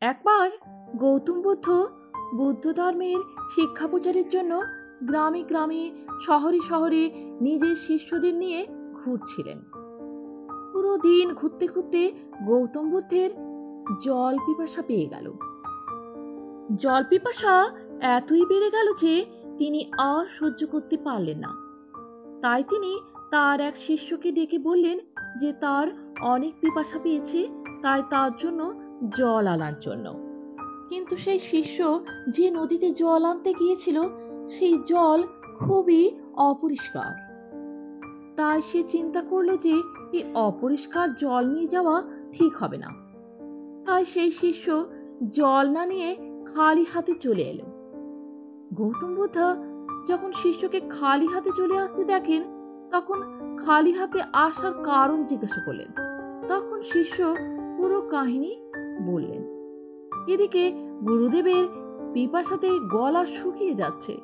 একবার গৌতম বুদ্ধ বুদ্ধ ধর্মের শিক্ষা প্রচারের জন্য গ্রামে গ্রামে শহরে শহরে নিজের শিষ্যদের নিয়ে ঘুরছিলেন। পুরো দিন ঘুরতে ঘুরতে গৌতম বুদ্ধের জল পিপাসা পেয়ে গেল। জল পিপাসা এতই বেড়ে গেল যে তিনি আর সহ্য করতে পারলেন না। তাই তিনি তার এক শিষ্যকে ডেকে বললেন যে তার অনেক পিপাসা পেয়েছে, তাই তার জন্য জল আনার জন্য। কিন্তু সেই শিষ্য যে নদীতে জল আনতে গিয়েছিল সেই জল খুবই অপরিষ্কার। তাই সে চিন্তা করলো যে এই অপরিষ্কার জল নিয়ে যাওয়া ঠিক হবে না। তাই সেই শিষ্য জল না নিয়ে খালি হাতে চলে এলো। গৌতম বুদ্ধ যখন শিষ্যকে খালি হাতে চলে আসতে দেখেন, তখন খালি হাতে আসার কারণ জিজ্ঞাসা করলেন। তখন শিষ্য পুরো কাহিনী বললেন। এদিকে গুরুদেবের পিপাসাতে গলা শুকিয়ে যাচ্ছে।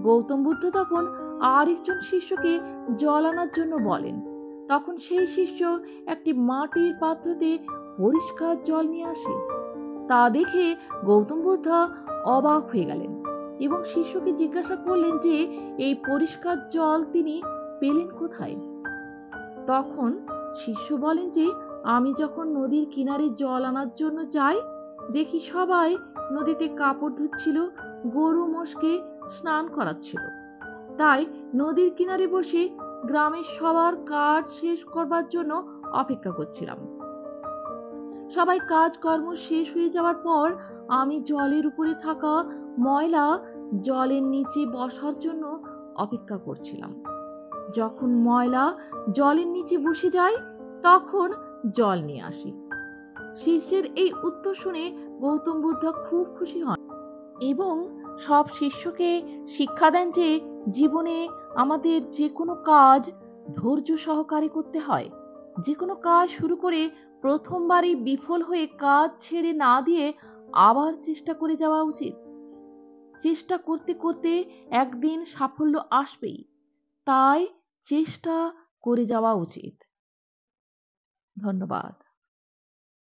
গৌতম বুদ্ধ তখন আরেকজন শিষ্যকে জল আনার জন্য বলেন। তখন সেই শিষ্য একটি মাটির পাত্রতে পরিষ্কার জল নিয়ে আসে। তা দেখে গৌতম বুদ্ধ অবাক হয়ে গেলেন এবং শিষ্যকে জিজ্ঞাসা করলেন যে এই পরিষ্কার জল তিনি পেলেন কোথায়। তখন শিষ্য বলেন যে আমি যখন নদীর কিনারে জল আনার জন্য যাই, দেখি সবাই নদীতে কাপড় ধুচ্ছিল, গরু মোষকে স্নান করাচ্ছিল। তাই নদীর কিনারে বসে গ্রামের সবার কাজ শেষ করবার জন্য অপেক্ষা করছিলাম। সবাই কাজকর্ম শেষ হয়ে যাওয়ার পর আমি জলের উপরে থাকা ময়লা জলের নিচে বসার জন্য অপেক্ষা করছিলাম। যখন ময়লা জলের নিচে বসে যায় তখন জল নিয়ে আসি। শিষ্যের এই উত্তর শুনে গৌতম বুদ্ধ খুব খুশি হন এবং সব শিষ্যকে শিক্ষা দেন যে জীবনে আমাদের যে কোনো কাজ ধৈর্য সহকারে করতে হয়। যে কোনো কাজ শুরু করে প্রথমবারই বিফল হয়ে কাজ ছেড়ে না দিয়ে আবার চেষ্টা করে যাওয়া উচিত। চেষ্টা করতে করতে একদিন সাফল্য আসবেই, তাই চেষ্টা করে যাওয়া উচিত। ধন্যবাদ।